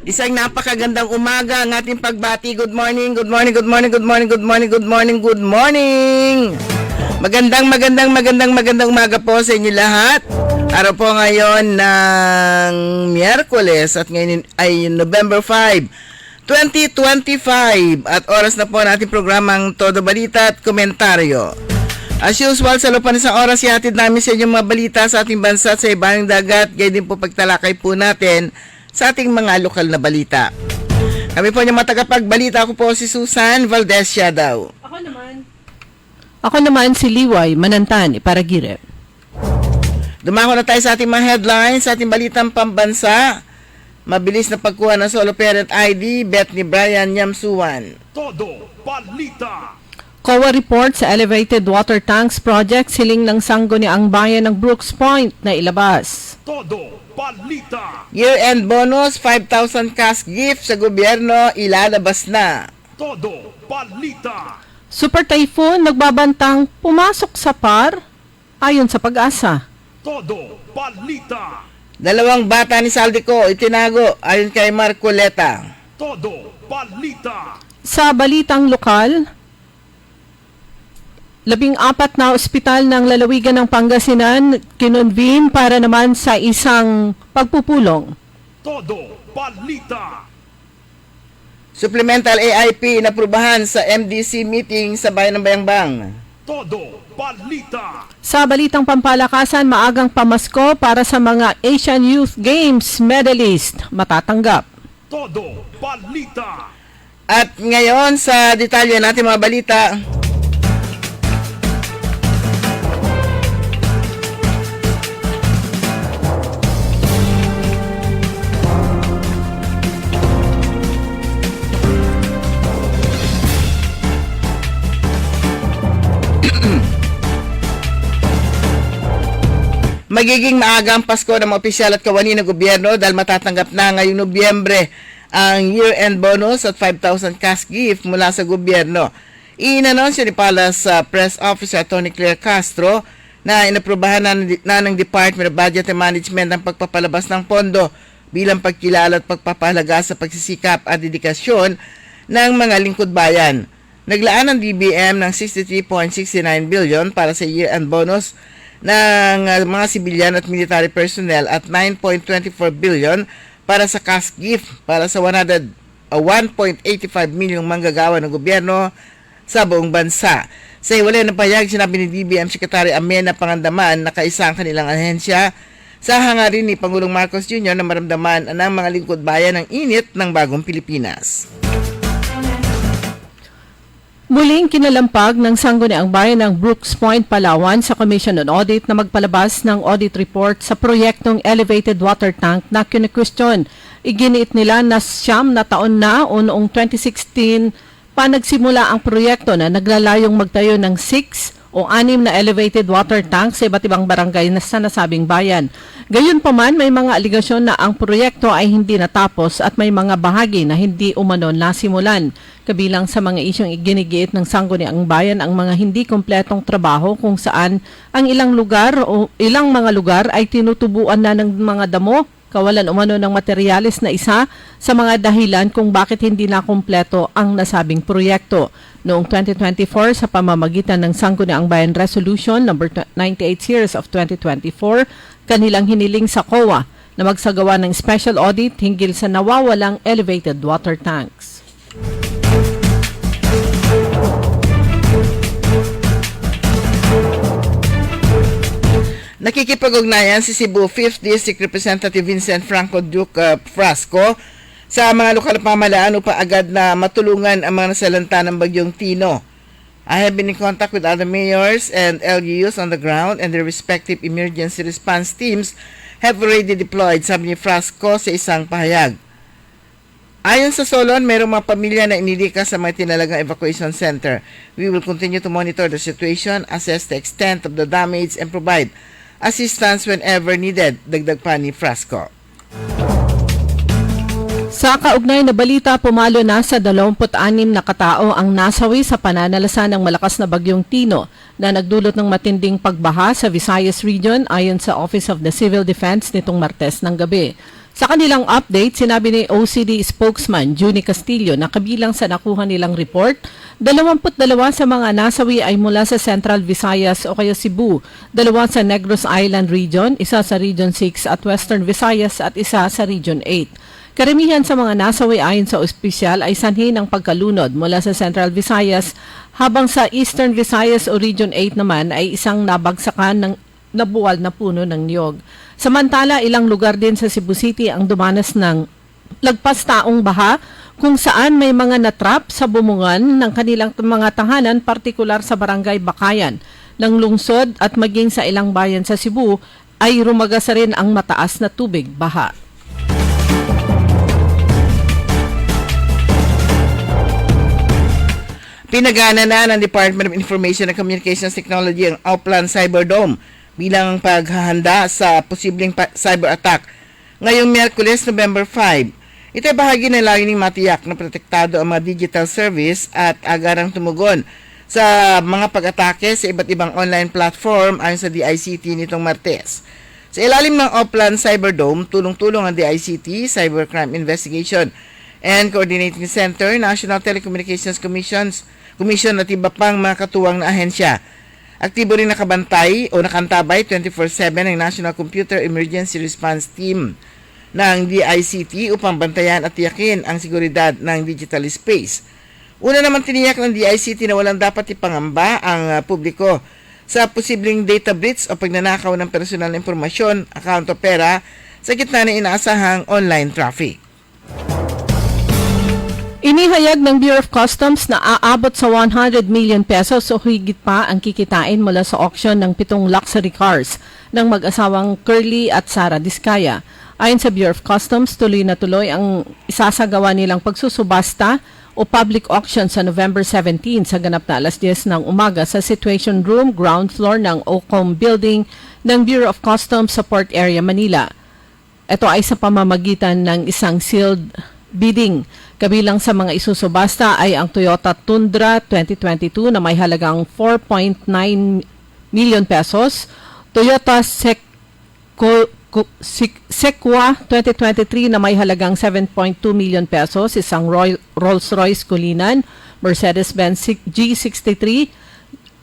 Isang napakagandang umaga ang ating pagbati. Good morning, good morning, good morning, good morning, good morning, good morning, good morning. Magandang umaga po sa inyo lahat. Araw po ngayon ng Miyerkules at ngayon ay November 5, 2025 at oras na po natin programang Todo Balita at Komentaryo. As usual, sa loob ng isang oras, ihatid namin sa inyong mga balita sa ating bansa at sa ibang dagat. Gayon din po pagtalakay po natin sa ating mga lokal na balita. Kami po yung matagapagbalita. Ako po si Susan Valdez Siadaw. Ako naman si Liway Manantan Iparagire. Dumako na tayo sa ating mga headlines, sa ating balitang pambansa. Mabilis na pagkuha ng solo parent ID, bet ni Brian Yamsuan. Todo Balita. COA report sa elevated water tanks project siling ng sangguniang bayan ng Brooks Point na ilabas. Todo Balita. Year-end bonus, 5,000 cash gift sa gobyerno, ilalabas na. Todo Balita. Super Typhoon nagbabantang pumasok sa PAR ayon sa Pag-asa. Todo Balita. Dalawang bata ni Saldico itinago ayon kay Marcoleta. Todo Balita. Sa balitang lokal, 14 na ospital ng lalawigan ng Pangasinan kinonvene para naman sa isang pagpupulong. Todo Balita. Supplemental AIP naprubahan sa MDC meeting sa Bayan ng Bayambang. Todo Balita. Sa balitang pampalakasan, maagang pamasko para sa mga Asian Youth Games medalist matatanggap. Todo Balita. At ngayon sa detalye natin mga balita. Magiging maaga ang Pasko ng mga opisyal at kawani ng gobyerno dahil matatanggap na ngayong Nobyembre ang year-end bonus at 5,000 cash gift mula sa gobyerno. Inanunsyo ni Palace Press Officer Tony Claire Castro na inaprubahan na ng Department of Budget and Management ang pagpapalabas ng pondo bilang pagkilala at pagpapahalaga sa pagsisikap at dedikasyon ng mga lingkod bayan. Naglaan ang DBM ng 63.69 billion para sa year-end bonus ng mga sibilyan at military personnel at 9.24 billion para sa cash gift para sa 1.85 milyong manggagawa ng gobyerno sa buong bansa. Sa hiwalay na pahayag, sinabi ni DBM Secretary Amena Pangandaman na kaisa ang kanilang ahensya sa hangarin ni Pangulong Marcos Jr. na maramdaman ng mga lingkod bayan ang init ng bagong Pilipinas. Muling kinalampag ng sangguniang bayan ng Brooks Point, Palawan sa Commission on Audit na magpalabas ng audit report sa proyektong elevated water tank na kinikwestiyon. Iginiit nila na 9 na taon na o noong 2016 pa nagsimula ang proyekto na naglalayong magtayo ng 6 o 6 na elevated water tank sa iba't ibang barangay na sa nasabing bayan. Gayunpaman, may mga aligasyon na ang proyekto ay hindi natapos at may mga bahagi na hindi umano nasimulan. Kabilang sa mga isyong iginigiit ng sangguniang bayan ang mga hindi kompletong trabaho kung saan ang ilang mga lugar ay tinutubuan na ng mga damo, kawalan umano ng materyales na isa sa mga dahilan kung bakit hindi na kumpleto ang nasabing proyekto. Noong 2024 sa pamamagitan ng Sangguniang Bayan Resolution No. 98 Series of 2024, kanilang hiniling sa COA na magsagawa ng special audit hinggil sa nawawalang elevated water tanks. Nakikipag-ugnayan si Cebu 5th District Representative Vincent Franco Duque Frasco sa mga lokal na pamahalaan upang agad na matulungan ang mga nasalanta ng Bagyong Tino. I have been in contact with other mayors and LGUs on the ground and their respective emergency response teams have already deployed, sabi ni Frasco sa isang pahayag. Ayon sa Solon, mayroong mga pamilya na inilika sa mga tinalagang evacuation center. We will continue to monitor the situation, assess the extent of the damage, and provide assistance whenever needed, dagdag pa ni Frasco. Sa kaugnay na balita, pumalo na sa 26 na katao ang nasawi sa pananalasan ng malakas na bagyong Tino na nagdulot ng matinding pagbaha sa Visayas Region ayon sa Office of the Civil Defense nitong Martes ng gabi. Sa kanilang update, sinabi ni OCD spokesman Junie Castillo na kabilang sa nakuha nilang report, 22 sa mga nasawi ay mula sa Central Visayas o kaya Cebu, 2 sa Negros Island Region, 1 sa Region 6 at Western Visayas at 1 sa Region 8. Karamihan sa mga nasawi ayon sa opisyal ay sanhi ng pagkalunod mula sa Central Visayas, habang sa Eastern Visayas o Region 8 naman ay isang nabagsakan ng nabuwal na puno ng niyog. Samantala, ilang lugar din sa Cebu City ang dumanas ng lagpas taong baha kung saan may mga natrap sa bumungan ng kanilang mga tahanan, partikular sa Barangay Bakayan ng lungsod at maging sa ilang bayan sa Cebu ay rumagasa rin ang mataas na tubig baha. Pinagana na ng Department of Information and Communications Technology ang Oplan Cyberdome bilang paghahanda sa posibleng cyber attack ngayong Miyerkules, November 5. Ito ay bahagi ng layuning matiyak na protektado ang mga digital service at agarang tumugon sa mga pag-atake sa iba't ibang online platform ayon sa DICT nitong Martes. Sa ilalim ng Oplan Cyberdome, tulong-tulong ang DICT, Cybercrime Investigation and Coordinating Center, National Telecommunications Commission at iba pang mga katuwang na ahensya. Aktibo rin nakabantay o nakantabay 24/7 ng National Computer Emergency Response Team ng DICT upang bantayan at tiyakin ang seguridad ng digital space. Una naman tiniyak ng DICT na walang dapat ipangamba ang publiko sa posibleng data breach o pagnanakaw ng personal na impormasyon, account o pera sa gitna ng inaasahang online traffic. Inihayag ng Bureau of Customs na aabot sa 100 million pesos o higit pa ang kikitain mula sa auction ng 7 luxury cars ng mag-asawang Curly at Sara Diskaya. Ayon sa Bureau of Customs, tuloy na tuloy ang isasagawa nilang pagsusubasta o public auction sa November 17 sa ganap na alas 10 ng umaga sa Situation Room, ground floor ng OCOM Building ng Bureau of Customs sa Port Area, Manila. Ito ay sa pamamagitan ng isang sealed bidding. Kabilang sa mga isusubasta ay ang Toyota Tundra 2022 na may halagang 4.9 million pesos, Toyota Sequoia 2023 na may halagang 7.2 million pesos, isang Rolls-Royce Cullinan, Mercedes-Benz G63,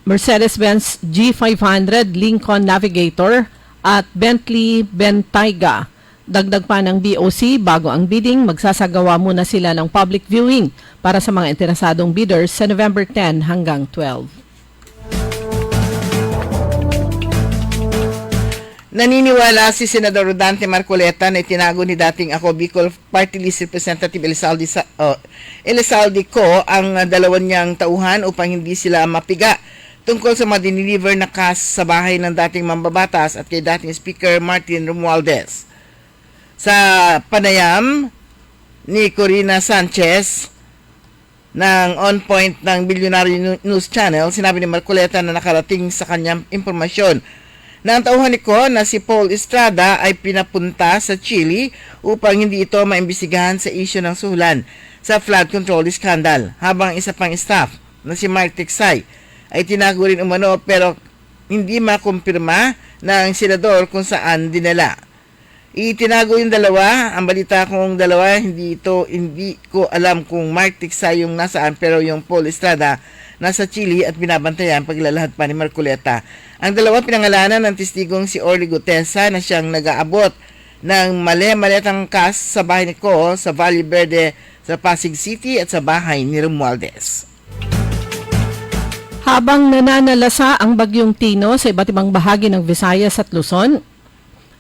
Mercedes-Benz G500, Lincoln Navigator at Bentley Bentayga. Dagdag pa ng BOC, bago ang bidding, magsasagawa muna sila ng public viewing para sa mga interesadong bidders sa November 10 hanggang 12. Naniniwala si Senador Rodante Marcoleta na itinago ni dating ako Bicol Party List Representative Elizalde Co ang dalawan niyang tauhan upang hindi sila mapiga tungkol sa mga diniliver na cash sa bahay ng dating mambabatas at kay dating Speaker Martin Romualdez. Sa panayam ni Corina Sanchez ng On Point ng Billionaire News Channel, sinabi ni Marcoleta na nakarating sa kanyang impormasyon na ang tauhan ni Ko na si Paul Estrada ay pinapunta sa Chile upang hindi ito maimbestigahan sa isyu ng suhulan sa flood control scandal, habang isa pang staff na si Mark Tiksay ay tinago rin umano pero hindi makumpirma ng senador kung saan dinala. Itinago yung dalawa. Ang balita kong dalawa, hindi ko alam kung Mark Tiksay yung nasaan, pero yung Paul Estrada nasa Chile at binabantayan paglalahad pa ni Marcoleta. Ang dalawa pinangalanan ng testigong si Orly Gutesa na siyang nag-aabot ng maletang cash sa bahay ni Ko sa Valle Verde sa Pasig City at sa bahay ni Romualdez. Habang nananalasa ang bagyong Tino sa iba't ibang bahagi ng Visayas at Luzon,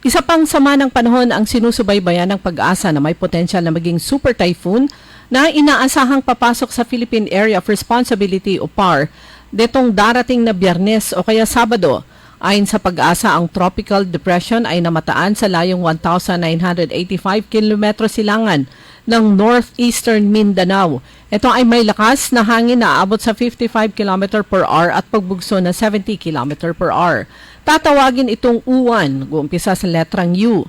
isa pang sama ng panahon ang sinusubaybayan ng Pag-asa na may potensyal na maging super typhoon na inaasahang papasok sa Philippine Area of Responsibility o PAR detong darating na Biyernes o kaya Sabado. Ayon sa Pag-asa, ang tropical depression ay namataan sa layong 1,985 km silangan ng northeastern Mindanao. Ito ay may lakas na hangin na aabot sa 55 km per hour at pagbugso na 70 km per hour. Tatawagin itong Uwan, guumpisa sa letrang U.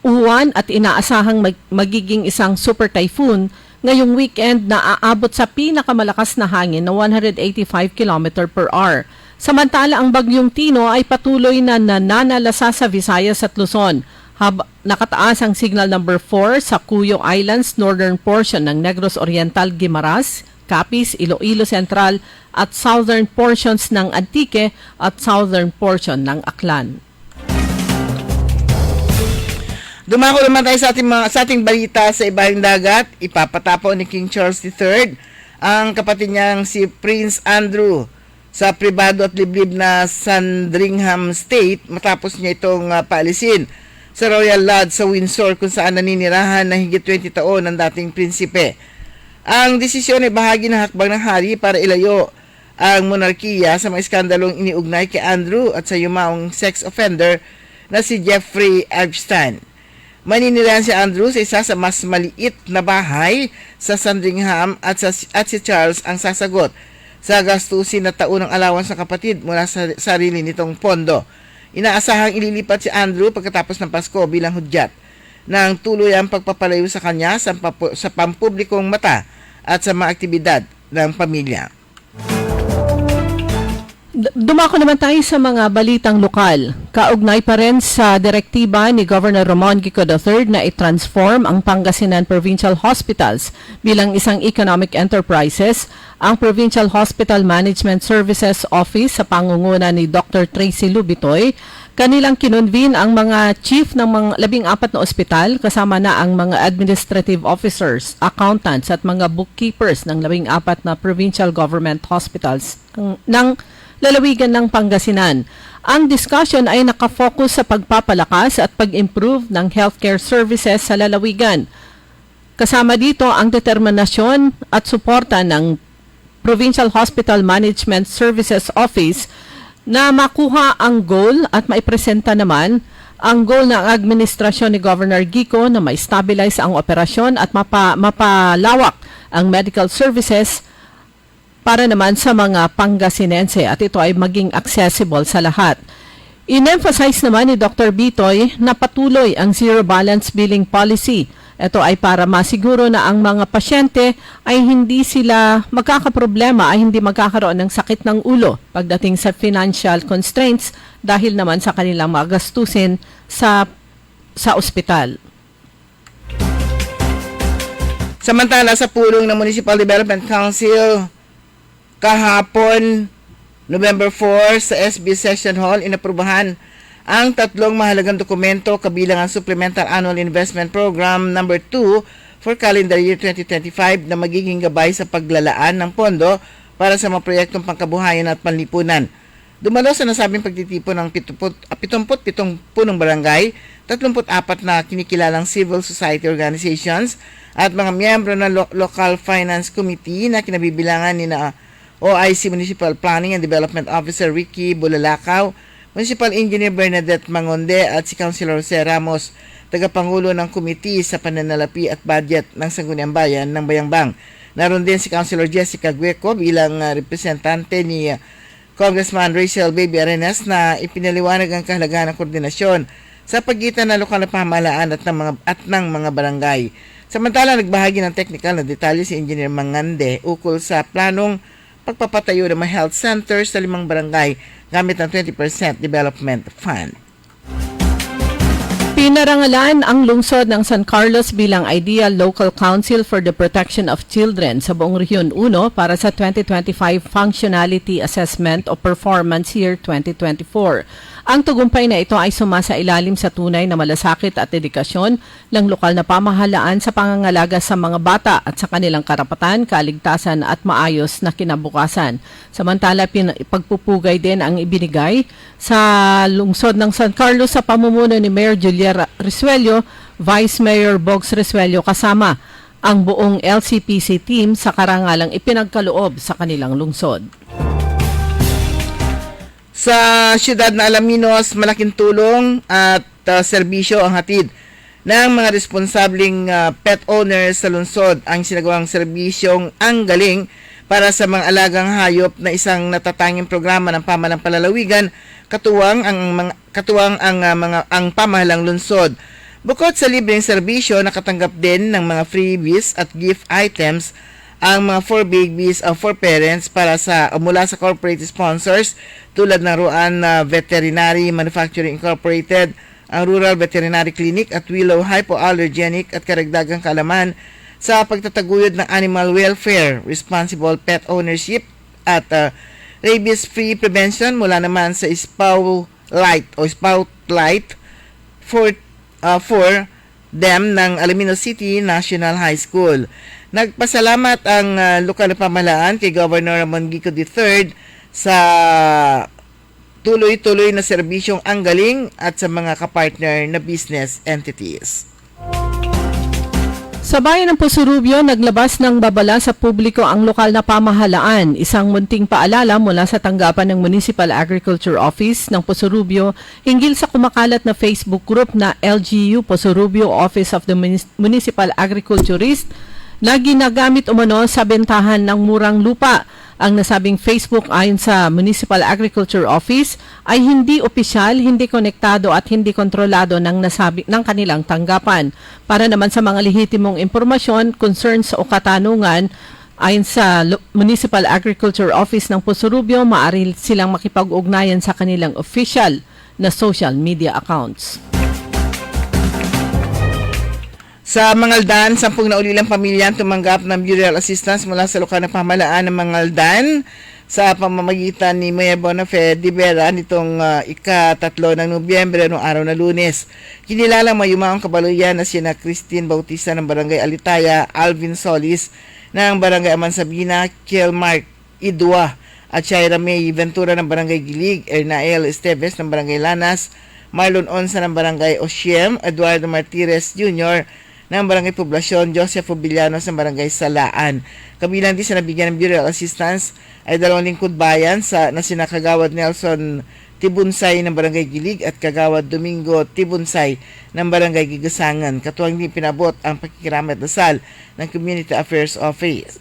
Uwan at inaasahang magiging isang super typhoon ngayong weekend na aabot sa pinakamalakas na hangin na 185 km per hour. Samantala ang bagyong Tino ay patuloy na nananalasa sa Visayas at Luzon Nakataas ang signal number 4 sa Cuyo Islands, northern portion ng Negros Oriental, Guimaras, Capiz, Iloilo Central at southern portions ng Antique at southern portion ng Aklan. Dumako naman tayo sa ating balita sa ibahang dagat. Ipapatapaw ni King Charles III ang kapatid niyang si Prince Andrew sa pribado at liblib na Sandringham State matapos niya itong paalisin sa Royal Lodge sa Windsor kung saan naninirahan na higit 20 taon ng dating prinsipe. Ang desisyon ay bahagi ng hakbang ng hari para ilayo ang monarkiya sa mga iskandalong iniugnay kay Andrew at sa yumaong sex offender na si Jeffrey Epstein. Maninirahan si Andrew sa isa sa mas maliit na bahay sa Sandringham at si Charles ang sasagot sa gastusin na taunang allowance ng kapatid mula sa sarili nitong pondo. Inaasahang ililipat si Andrew pagkatapos ng Pasko bilang hudyat ng tuluyang pagpapalayo sa kanya sa pampublikong mata at sa mga aktibidad ng pamilya. Dumako naman tayo sa mga balitang lokal. Kaugnay pa rin sa direktiba ni Governor Ramon Gico III na i-transform ang Pangasinan Provincial Hospitals bilang isang economic enterprises, ang Provincial Hospital Management Services Office sa pangunguna ni Dr. Tracy Lubitoy, kanilang kinonvene ang mga chief ng mga 14 na ospital kasama na ang mga administrative officers, accountants at mga bookkeepers ng 14 na provincial government hospitals ng lalawigan ng Pangasinan. Ang discussion ay nakafocus sa pagpapalakas at pag-improve ng healthcare services sa lalawigan. Kasama dito ang determinasyon at suporta ng Provincial Hospital Management Services Office na makuha ang goal at maipresenta naman ang goal ng administrasyon ni Governor Gico na ma-stabilize ang operasyon at mapalawak ang medical services para naman sa mga Pangasinense at ito ay maging accessible sa lahat. In-emphasize naman ni Dr. Bitoy na patuloy ang zero balance billing policy. Ito ay para masiguro na ang mga pasyente ay hindi sila magkakaproblema, ay hindi magkakaroon ng sakit ng ulo pagdating sa financial constraints dahil naman sa kanilang mga gastusin sa ospital. Samantala sa pulong ng Municipal Development Council, kahapon, November 4, sa SB Session Hall, inaprubahan ang 3 mahalagang dokumento kabilang ang Supplemental Annual Investment Program number 2 for calendar year 2025 na magiging gabay sa paglalaan ng pondo para sa mga proyektong pangkabuhayan at panlipunan. Dumalo sa nasabing pagtitipon ng 77 punong barangay, 34 na kinikilalang civil society organizations at mga miyembro ng Local Finance Committee na kinabibilangan ni na OIC Municipal Planning and Development Officer Ricky Bulalakaw, Municipal Engineer Bernadette Mangonde at si Councilor Jose Ramos, tagapangulo ng Committee sa Pananalapi at Budget ng Sangguniang Bayan ng Bayambang. Naroon din si Councilor Jessica Gueco bilang representante ni Congressman Rachel Baby Arenas na ipinaliwanag ang kahalagahan ng koordinasyon sa pagitan ng lokal na pamahalaan at ng mga barangay. Samantala, nagbahagi ng technical na detalye si Engineer Mangande ukol sa planong pagpapatayo ng mga health centers sa 5 barangay gamit ng 20% development fund. Pinarangalan ang lungsod ng San Carlos bilang Ideal Local Council for the Protection of Children sa buong Rehiyon 1 para sa 2025 Functionality Assessment o Performance Year 2024. Ang tagumpay na ito ay sumasailalim sa tunay na malasakit at dedikasyon ng lokal na pamahalaan sa pangangalaga sa mga bata at sa kanilang karapatan, kaligtasan at maayos na kinabukasan. Samantala, pagpupugay din ang ibinigay sa lungsod ng San Carlos sa pamumuno ni Mayor Julia Risuello, Vice Mayor Bogs Risuello kasama ang buong LCPC team sa karangalang ipinagkaloob sa kanilang lungsod. Sa siyudad na Alaminos, malaking tulong at serbisyo ang hatid ng mga responsableng pet owners sa lungsod ang sinagawang serbisyong Ang Galing para sa mga alagang hayop na isang natatanging programa ng pamahalang palalawigan katuwang ang pamahalang lungsod. Bukod sa libreng serbisyo, nakatanggap din ng mga freebies at gift items ang mga 4 babies of 4 parents mula sa corporate sponsors tulad ng Ruan Veterinary Manufacturing Incorporated, ang Rural Veterinary Clinic at Willow Hypoallergenic at karagdagang kalaman sa pagtataguyod ng animal welfare, responsible pet ownership at rabies-free prevention mula naman sa Spotlight for them ng Alaminos City National High School. Nagpasalamat ang lokal na pamahalaan kay Governor Ramon Gico III sa tuloy-tuloy na serbisyong ang galing at sa mga kapartner na business entities. Sa bayan ng Pusurubio, naglabas ng babala sa publiko ang lokal na pamahalaan. Isang munting paalala mula sa tanggapan ng Municipal Agriculture Office ng Pusurubio hinggil sa kumakalat na Facebook group na LGU Pusurubio Office of the Municipal Agriculturist na ginagamit umano sa bentahan ng murang lupa. Ang nasabing Facebook ayon sa Municipal Agriculture Office ay hindi opisyal, hindi konektado at hindi kontrolado ng kanilang tanggapan. Para naman sa mga lehitimong impormasyon, concerns o katanungan, ayon sa Municipal Agriculture Office ng Pusurubio, maaari silang makipag-ugnayan sa kanilang official na social media accounts. Sa Mangaldan, 10 na ulilang pamilya ang tumanggap ng burial assistance mula sa lokal na pamahalaan ng Mangaldan sa pamamagitan ni Mayor Bonafe de Vera nitong ika-3 ng Nobyembre noong araw na Lunes. Kinilalang mayumaong kabaluyan na sina Christine Bautista ng Barangay Alitaya, Alvin Solis ng Barangay Amansabina, Kielmark Idua at Shaira May Ventura ng Barangay Gilig, Ernael Esteves ng Barangay Lanas, Marlon Onsa ng Barangay Osiem, Eduardo Martires Jr. ng Barangay Poblasyon, Joseph Obillanos ng Barangay Salaan. Kabilang din sa nabigyan ng burial assistance ay 2 lingkod bayan na sina Kagawad Nelson Tibunsay ng Barangay Gilig at Kagawad Domingo Tibunsay ng Barangay Gigasangan. Katuwang din pinabot ang pakikiramay at dasal ng Community Affairs Office.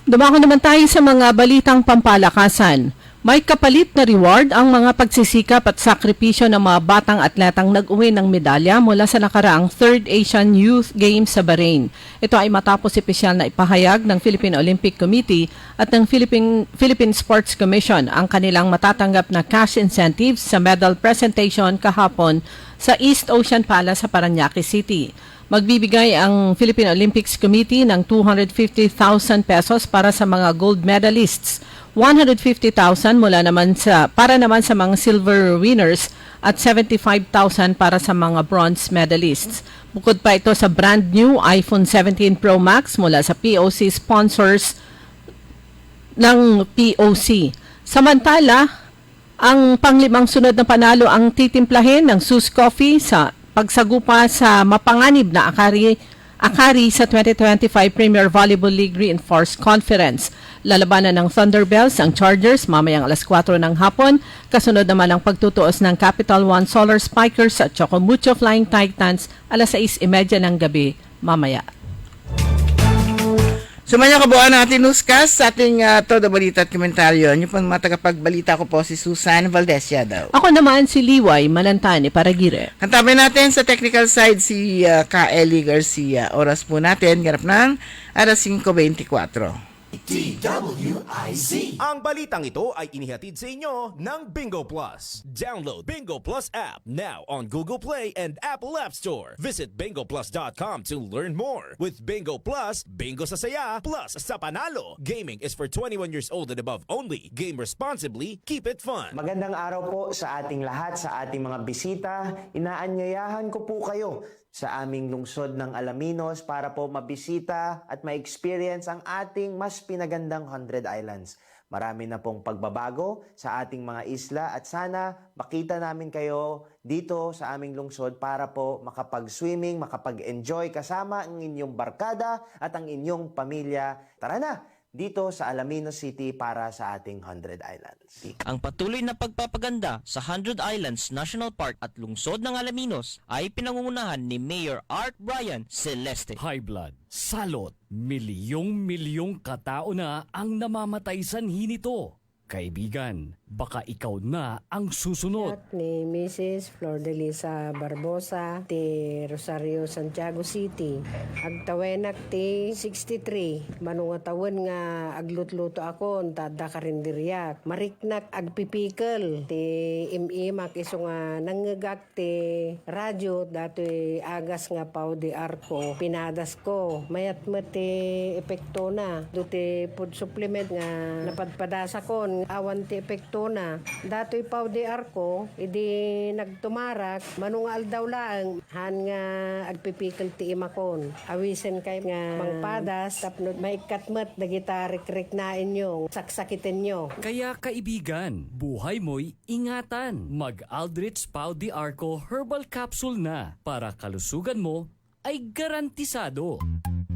Dumako naman tayo sa mga balitang pampalakasan. May kapalit na reward ang mga pagsisikap at sakripisyo ng mga batang atletang nag-uwi ng medalya mula sa nakaraang 3rd Asian Youth Games sa Bahrain. Ito ay matapos espesyal na ipahayag ng Philippine Olympic Committee at ng Philippine Sports Commission ang kanilang matatanggap na cash incentives sa medal presentation kahapon sa East Ocean Palace sa Parañaque City. Magbibigay ang Philippine Olympics Committee ng 250,000 pesos para sa mga gold medalists, 150,000 para naman sa mga silver winners at 75,000 para sa mga bronze medalists. Bukod pa ito sa brand new iPhone 17 Pro Max mula sa POC sponsors ng POC. Samantala, ang panglimang sunod na panalo ang titimplahin ng Sus Coffee sa pagsagupa sa mapanganib na akari sa 2025 Premier Volleyball League Reinforced Conference. Lalabanan ng Thunderbells ang Chargers mamayang alas 4 ng hapon. Kasunod naman ang pagtutuos ng Capital One Solar Spikers at Chocomucho Flying Titans alas 6:30 ng gabi mamaya. Sumanya kabuuan natin newscast sa ating Todo Balita at Komentaryo. Yung pang mga tagapagbalita ko po si Susan Valdez Yadaw. Ako naman si Liway Malantani Paragire. Kantabi natin sa technical side si Ka Eli Garcia. Oras po natin, ganap ng alas 5:24. DWIZ. Ang balitang ito ay inihatid sa inyo ng Bingo Plus. Download Bingo Plus app now on Google Play and Apple App Store. Visit bingoplus.com to learn more. With Bingo Plus, bingo sa saya, plus sa panalo. Gaming is for 21 years old and above only. Game responsibly, keep it fun. Magandang araw po sa ating lahat, sa ating mga bisita. Inaanyayahan ko po kayo sa aming lungsod ng Alaminos para po mabisita at ma-experience ang ating mas pinagandang 100 Islands. Marami na pong pagbabago sa ating mga isla at sana makita namin kayo dito sa aming lungsod para po makapag-swimming, makapag-enjoy kasama ang inyong barkada at ang inyong pamilya. Tara na! Dito sa Alaminos City para sa ating 100 Islands. Ang patuloy na pagpapaganda sa 100 Islands National Park at lungsod ng Alaminos ay pinangungunahan ni Mayor Art Brian Celeste. High blood, salot, milyong-milyong katao na ang namamatay sanhi nito. Kaibigan, baka ikaw na ang susunod. At ni Mrs. Flor de Lisa Barbosa ti Rosario Santiago City. Agtawenak ti 63. Manungatawon nga aglutluto ako tada karindiriyak. Mariknak agpipikal ti imimak iso nga nangagak ti radyo datoy agas nga pao di arko pinadas ko. Mayat mo ti epekto na. Do ti food supplement nga napadpadasa kon awan ti epekto na datoy pau di arko idi nagtumarak manungal daw lang han nga agpipikal ti imakon awisen kay nga mangpadas tapno maikatmet dagita rikrik na inyo saksakitin nyo. Kaya kaibigan, buhay mo'y ingatan. Mag-Aldrich Pau de Arco Herbal Capsule na para kalusugan mo ay garantisado.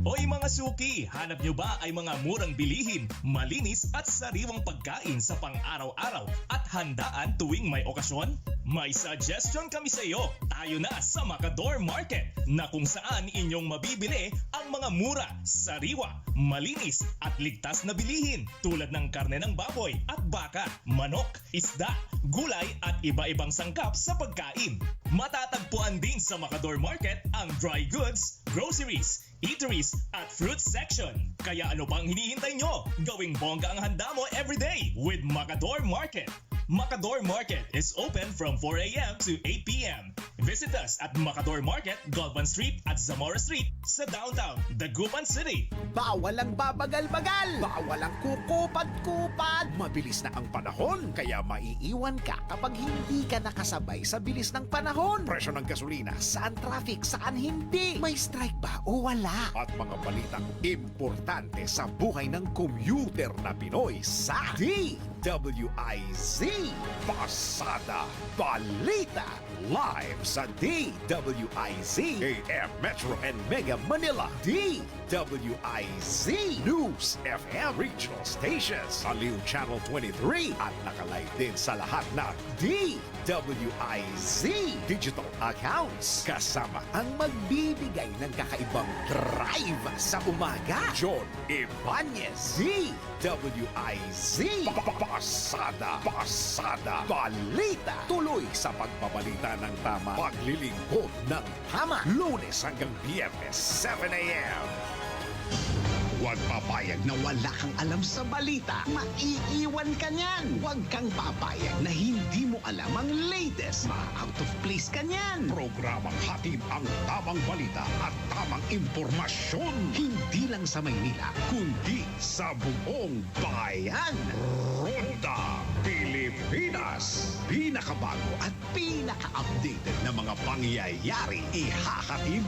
Hoy mga suki, hanap nyo ba ay mga murang bilihin, malinis at sariwang pagkain sa pang-araw-araw at handaan tuwing may okasyon? May suggestion kami sa iyo. Tayo na sa Macador Market na kung saan inyong mabibili ang mga mura, sariwa, malinis at ligtas na bilihin tulad ng karne ng baboy at baka, manok, isda, gulay at iba-ibang sangkap sa pagkain. Matatagpuan din sa Macador Market ang dry goods, groceries, eateries at fruit section. Kaya ano pang hinihintay nyo? Gawing bongga ang handa mo everyday with Macador Market. Macador Market is open from 4 a.m. to 8 p.m. Visit us at Macador Market, Galvan Street at Zamora Street sa downtown, Dagupan City. Bawal ang babagal-bagal, bawal ang kukupad-kupad. Mabilis na ang panahon, kaya maiiwan ka kapag hindi ka nakasabay sa bilis ng panahon. Presyo ng gasolina, saan traffic, saan hindi. May strike ba o wala? At mga balitang importante sa buhay ng commuter na Pinoy sa DWIZ. Pasada Balita live sa DWIZ AM Metro and Mega Manila. DWIZ News FM Regional Stations, Aliw Channel 23 at nakalive din sa lahat ng DWIZ digital accounts. Kasama ang magbibigay ng kakaibang drive sa umaga, John Ibanez. DWIZ Pasada Balita. Tuloy sa pagbabalita ng tama, paglilingkod ng tama, Lunes hanggang Biyernes 7 a.m. Huwag papayag na wala kang alam sa balita. Maiiwan ka niyan. Huwag kang papayag na hindi mo alam ang latest. Ma-out of place ka niyan. Programang hatid ang tamang balita at tamang impormasyon. Hindi lang sa Maynila, kundi sa buong bayan. Ronda Pilipinas. Pinakabago at pinaka-updated na mga pangyayari. Ihahatid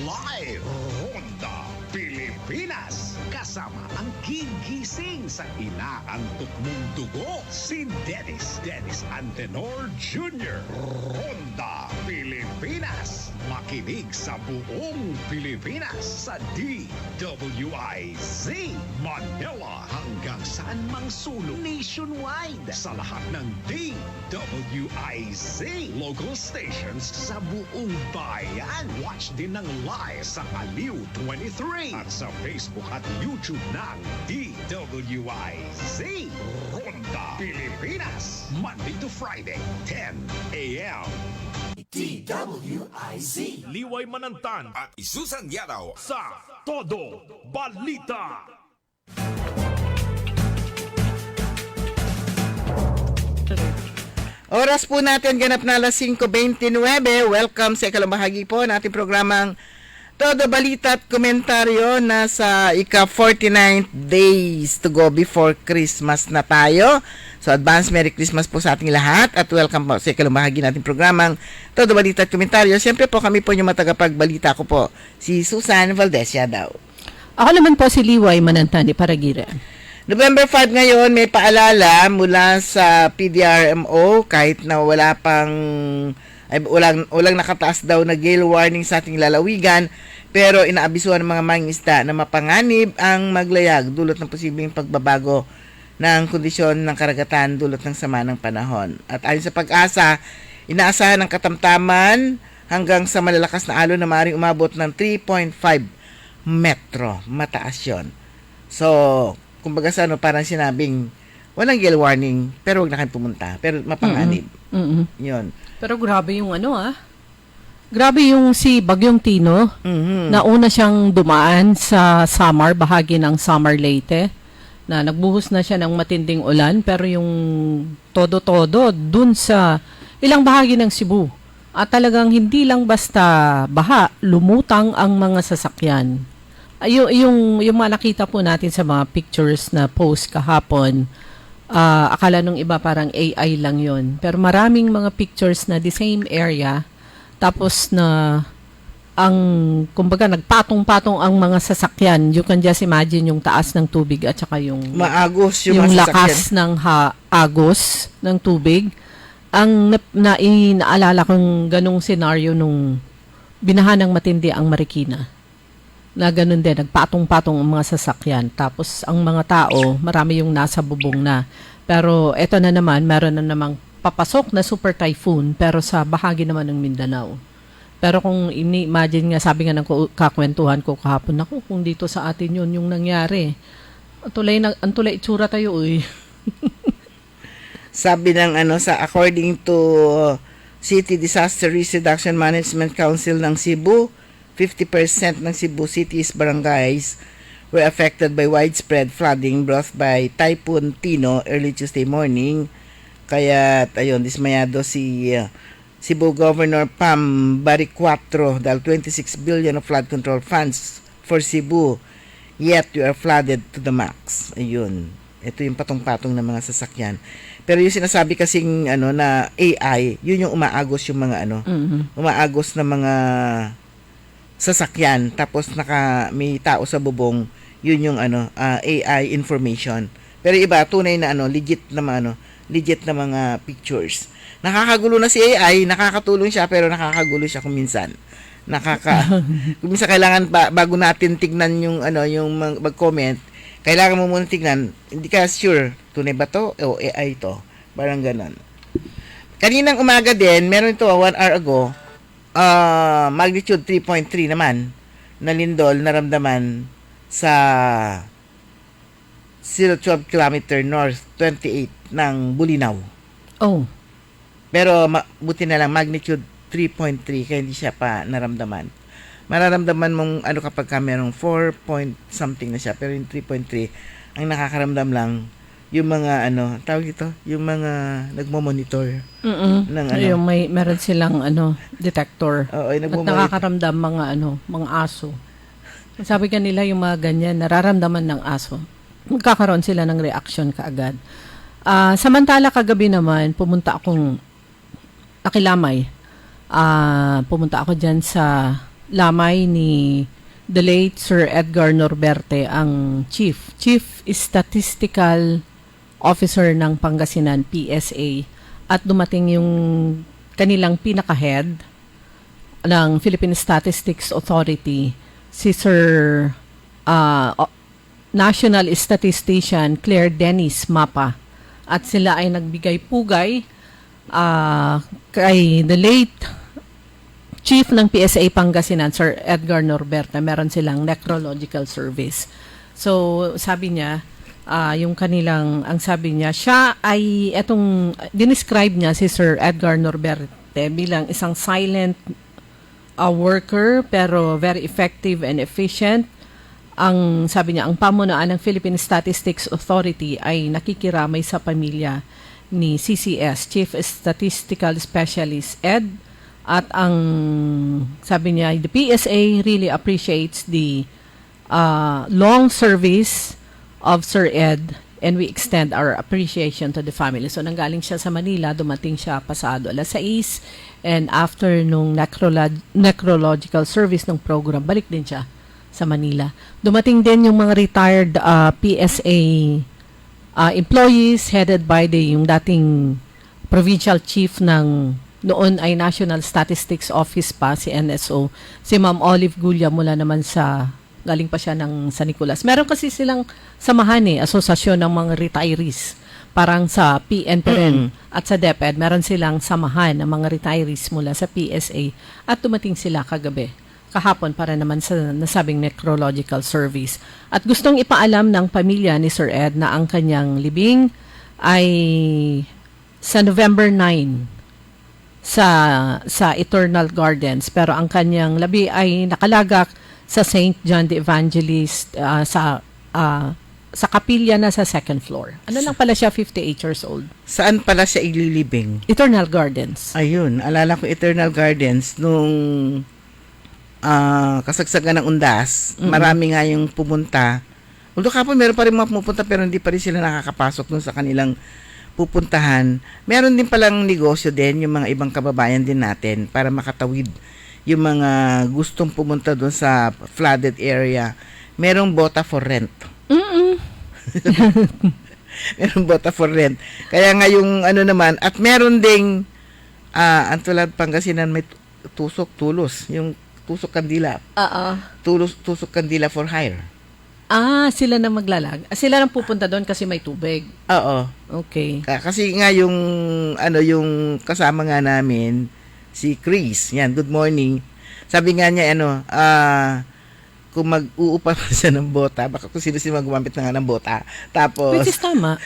live. Ronda Pilipinas. Kasama ang gigising sa inaantok mong dugo, si Dennis Antenor Jr. Ronda Pilipinas. Makinig sa buong Pilipinas sa DWIZ Manila hanggang saan mang sulong nationwide sa lahat ng DWIZ local stations sa buong bayan. Watch din ng live sa Aliw 23 at sa Facebook at YouTube ng DWIZ Ronda Pilipinas, Monday to Friday, 10 a.m. DWIZ Liway Manantan at Susan Yaraw sa Todo Balita. Oras po natin ganap na alas 5:29. Welcome sa ikalimang po ng ating programang Todo Balita at Komentaryo. Nasa ika-49th days to go before Christmas na tayo. So advance Merry Christmas po sa ating lahat at welcome po sa ikalimang nating programang Todo Balita at Komentaryo. Siyempre po kami po yung matagapagbalita ko po, si Susan Valdez daw. Ako naman po si Liway Manantani Paragira. November 5 ngayon, may paalala mula sa PDRMO kahit na walang nakataas daw na gale warning sa ating lalawigan, pero inaabisuhan ng mga mangingisda na mapanganib ang maglayag dulot ng posibleng pagbabago ng kondisyon ng karagatan dulot ng sama ng panahon. At ayon sa Pag-asa, inaasahan ng katamtaman hanggang sa malalakas na alon na maaaring umabot ng 3.5 metro. Mataas yun. So, kumbaga sa parang sinabing walang gale warning, pero wag na kayo pumunta. Pero mapanganib. Mm-mm. Yun. Pero grabe yung grabe yung si Bagyong Tino. Mhm. Nauna siyang dumaan sa Samar, bahagi ng Samar Leyte, na nagbuhos na siya ng matinding ulan, pero yung todo-todo dun sa ilang bahagi ng Cebu. At talagang hindi lang basta baha, lumutang ang mga sasakyan. Yung mga nakita po natin sa mga pictures na post kahapon, akala nung iba parang AI lang yon. Pero maraming mga pictures na the same area, tapos na kumbaga nagpatong-patong ang mga sasakyan. You can just imagine yung taas ng tubig at saka yung Maagos yung mga lakas ng agos ng tubig. Ang naalala kong ganong senaryo nung binaha ng matindi ang Marikina. Na ganun din, nagpatong-patong ang mga sasakyan. Tapos ang mga tao, marami yung nasa bubong na. Pero eto na naman, meron na namang papasok na super typhoon pero sa bahagi naman ng Mindanao. Pero kung ini-imagine nga, sabi nga ng kakwentuhan ko kahapon, naku, kung dito sa atin yun yung nangyari. Ang tulay itsura tayo, uy. Sabi ng according to City Disaster Risk Reduction Management Council ng Cebu, 50% ng Cebu City's barangays were affected by widespread flooding brought by Typhoon Tino early Tuesday morning. Kaya, ayun, dismayado si Cebu Governor Pam Baricuatro dahil 26 billion of flood control funds for Cebu, yet you are flooded to the max. Ayun. Ito yung patong-patong ng mga sasakyan. Pero yung sinasabi kasing na AI, yun yung umaagos yung mga umaagos na mga sasakyan, tapos may tao sa bubong, yun yung AI information. Pero iba tunay na legit na mga pictures. Nakakagulo na si AI, nakakatulong siya pero nakakagulo siya kung minsan. Kung minsan kailangan bago natin tignan yung mag-comment, kailangan mo muna tignan, hindi ka sure tunay ba to o AI to. Parang ganon. Kaninang umaga din, meron ito 1 hour ago, magnitude 3.3 naman na lindol naramdaman sa 012 km north 28 ng Bulinaw. Oh. Pero buti na lang magnitude 3.3 kaya hindi siya pa naramdaman. Mararamdaman mong kapag ka merong 4 point something na siya, pero yung 3.3 ang nakakaramdam lang yung mga tawag ito, yung mga nagmo-monitor ng Yung meron silang detector. Oo, at nakakaramdam mga aso. Sabi kanila yung mga ganyan, nararamdaman ng aso. Magkakaroon sila ng reaction kaagad. Samantala kagabi naman, pumunta akong nakilamay. Pumunta ako dyan sa lamay ni the late Sir Edgar Norberte, ang Chief Statistical Officer ng Pangasinan, PSA. At dumating yung kanilang pinaka-head ng Philippine Statistics Authority, si Sir National Statistician Claire Dennis Mapa. At sila ay nagbigay pugay kay the late Chief ng PSA Pangasinan, Sir Edgar Norberte. Meron silang necrological service. So, sabi niya, ang sabi niya, siya ay, dinescribe niya si Sir Edgar Norberte bilang isang silent worker, pero very effective and efficient. Ang sabi niya, ang pamunuan ng Philippine Statistics Authority ay nakikiramay sa pamilya ni CCS, Chief Statistical Specialist Ed. At ang sabi niya, the PSA really appreciates the long service of Sir Ed, and we extend our appreciation to the family. So, nanggaling siya sa Manila, dumating siya pasado 6:00, and after nung necrological service ng program, balik din siya sa Manila. Dumating din yung mga retired PSA employees headed by yung dating provincial chief ng noon ay National Statistics Office pa, si NSO, si Ma'am Olive Gulia, mula naman galing pa siya ng San Nicolas. Meron kasi silang samahan asosasyon ng mga retirees. Parang sa PNP rin at sa DepEd, meron silang samahan ng mga retirees mula sa PSA at dumating sila kagabi. Kahapon para naman sa nasabing necrological service. At gustong ipaalam ng pamilya ni Sir Ed na ang kanyang libing ay sa November 9 sa Eternal Gardens, pero ang kanyang labi ay nakalagak sa St. John the Evangelist sa kapilya na sa second floor. Ano lang pala siya, 58 years old. Saan pala siya ililibing? Eternal Gardens. Ayun, alala ko Eternal Gardens nung kasagsagan ng undas, marami nga yung pumunta. Although kapon meron pa rin mga pumupunta pero hindi pa rin sila nakakapasok dun sa kanilang pupuntahan. Meron din palang negosyo din yung mga ibang kababayan din natin para makatawid yung mga gustong pumunta dun sa flooded area. Merong bota for rent. Meron bota for rent. Kaya nga yung ano naman, at meron ding Antolad Pangasinan may tusok tulos, yung tusok kandila. Tusok kandila for hire. Sila na maglalag. Sila nang pupunta doon kasi may tubig. Oo. Okay. Kasi nga yung yung kasama nga namin si Chris. Yan, good morning. Sabi nga niya kung mag-uupa pa siya ng bota, baka kung sino-sino gumamit na nga ng bota. Tapos Which is tama.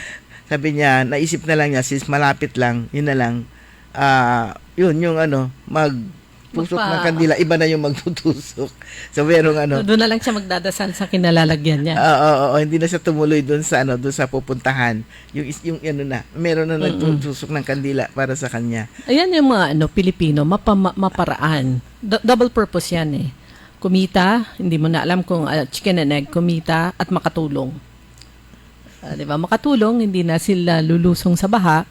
Sabi niya, naisip na lang niya since malapit lang, yun na lang. Yun yung tusok ng kandila, iba na yung magtutusok. So, merong Doon na lang siya magdadasal sa kinalalagyan niya. Oo, hindi na siya tumuloy doon sa doon sa pupuntahan. Yung meron na nagtutusok ng kandila para sa kanya. Ayan yung mga Pilipino, maparaan. Double purpose yan eh. Kumita, hindi mo na alam kung chicken and egg, kumita at makatulong. 'Di ba? Makatulong, hindi na sila lulusong sa baha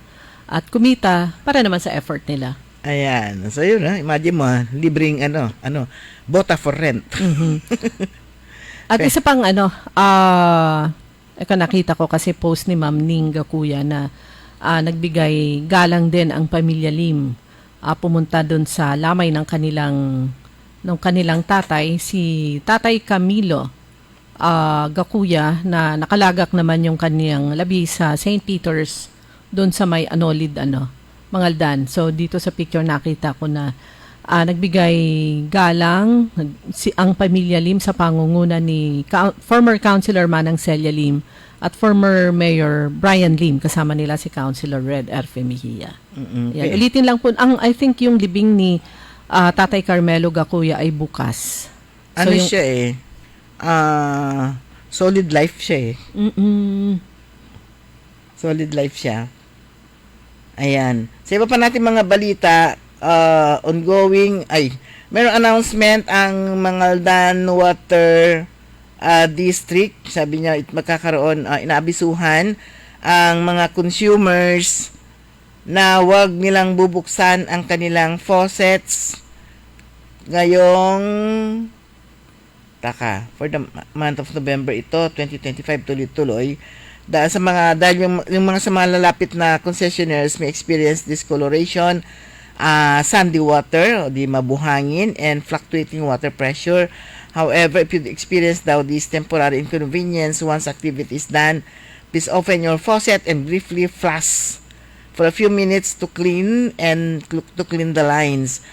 at kumita para naman sa effort nila. Ayan. So, yun imagine mo, libreng bota for rent. At isa pang nakita ko kasi post ni Ma'am Ning Gakuya na nagbigay galang din ang pamilya Lim. Pumunta doon sa lamay ng kanilang tatay, si Tatay Camilo Gakuya, na nakalagak naman yung kaniyang labi sa St. Peter's doon sa may Anolid Mangaldan. So, dito sa picture nakita ko na nagbigay galang ang pamilya Lim sa pangunguna ni former Councilor Manang Celia Lim at former Mayor Brian Lim. Kasama nila si Councilor Red Erfe Mejia. Yan. Ulitin lang po, I think yung libing ni Tatay Carmelo Gakuya ay bukas. So, siya solid life siya Solid life siya. Ayan. Sa iba pa natin mga balita, ongoing, mayroong announcement ang Mangaldan Water District. Sabi niya, magkakaroon, inaabisuhan ang mga consumers na wag nilang bubuksan ang kanilang faucets ngayong for the month of November ito, 2025, tuloy-tuloy. Dahil yung mga sa mga lalapit na concessionaires may experience discoloration, sandy water, di mabuhangin, and fluctuating water pressure. However, if you experience these temporary inconvenience once activity is done, please open your faucet and briefly flush for a few minutes to clean the lines.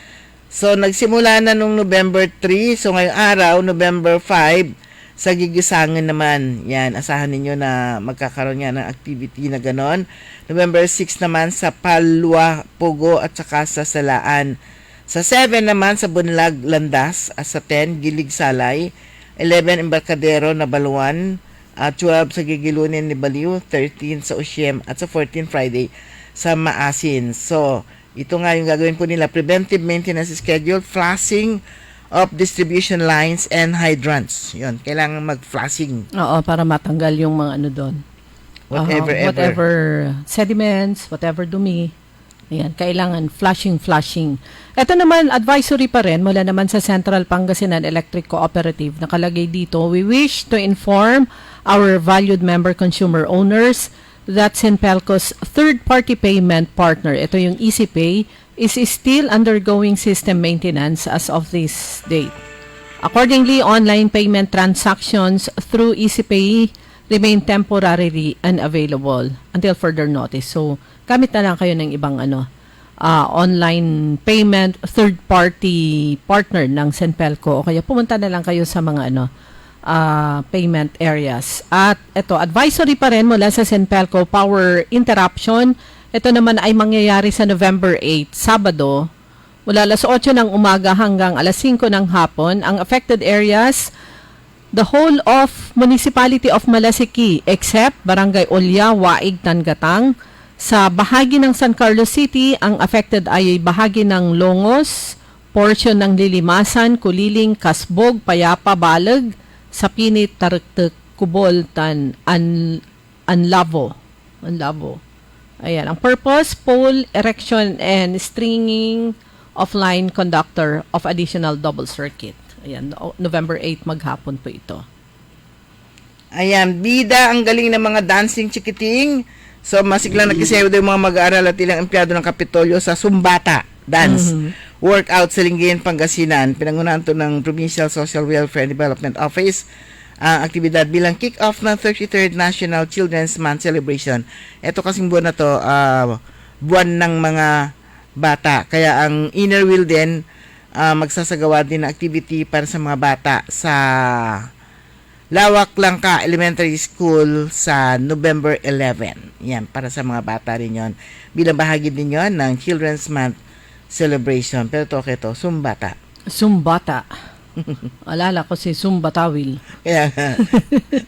So, nagsimula na nung November 3. So, ngayong araw, November 5, sa Gigisangan naman, yan, asahan ninyo na magkakaroon yan ng activity na ganon. November 6 naman sa Palwa, Pugo at saka sa Salaan. Sa 7 naman sa Bunlag, Landas. Sa 10, Gilig, Salay. 11, Embarcadero, Nabaluan. 12 sa Gigilunin ni Baliw. 13 sa Usiem. At sa 14, Friday, sa Maasin. So, ito nga yung gagawin po nila. Preventive maintenance schedule, flushing of distribution lines and hydrants. Yun, kailangan mag-flushing. Oo, para matanggal yung mga doon. Whatever sediments, whatever dumi. Ayan, kailangan flushing. Ito naman, advisory pa rin mula naman sa Central Pangasinan Electric Cooperative. Nakalagay dito, we wish to inform our valued member consumer owners that Sinpelco's third-party payment partner, ito yung EasyPay, is still undergoing system maintenance as of this date. Accordingly, online payment transactions through EasyPay remain temporarily unavailable until further notice. So, gamit na lang kayo ng ibang online payment third-party partner ng Sinpelco o kaya pumunta na lang kayo sa mga payment areas. At ito, advisory pa rin mula sa Senpelco, power interruption. Ito naman ay mangyayari sa November 8, Sabado, mula alas 8 ng umaga hanggang alas 5 ng hapon. Ang affected areas, the whole of Municipality of Malasiki except Barangay Olya, Waig, Tangatang. Sa bahagi ng San Carlos City, ang affected ay bahagi ng Longos, portion ng Lilimasan, Kuliling, Kasbog, Payapa, Balag, Sapinit, Taruktuk, Kubol, Anlavo. Ayan, ang purpose, pole, erection, and stringing of line conductor of additional double circuit. Ayan, November 8 maghapon po ito. Ayan, bida ang galing ng mga dancing chikiting. So, masiglang nagkisayaw daw yung mga mag-aaral at ilang empleyado ng Kapitolyo sa Sumbata Dance Workout sa Lingayen, Pangasinan. Pinangunahan to ng Provincial Social Welfare and Development Office. Ang aktibidad bilang kick-off ng 33rd National Children's Month Celebration. Ito kasing buwan na to, buwan ng mga bata. Kaya ang Inner Wheel din, magsasagawa din ng activity para sa mga bata sa Lawak Langka Elementary School sa November 11. Yan, para sa mga bata rin yon. Bilang bahagi din yon ng Children's Month Celebration. Pero ito, Sumbata. Sumbata. Alala ko si Sumbatawil. Kaya nga,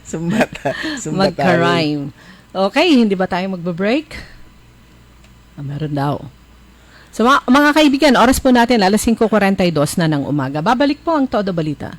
Sumbata. Magka-rhyme. Okay, hindi ba tayo magbe-break? Meron daw. So mga kaibigan, oras po natin, alas 5:42 na ng umaga. Babalik po ang Todo Balita.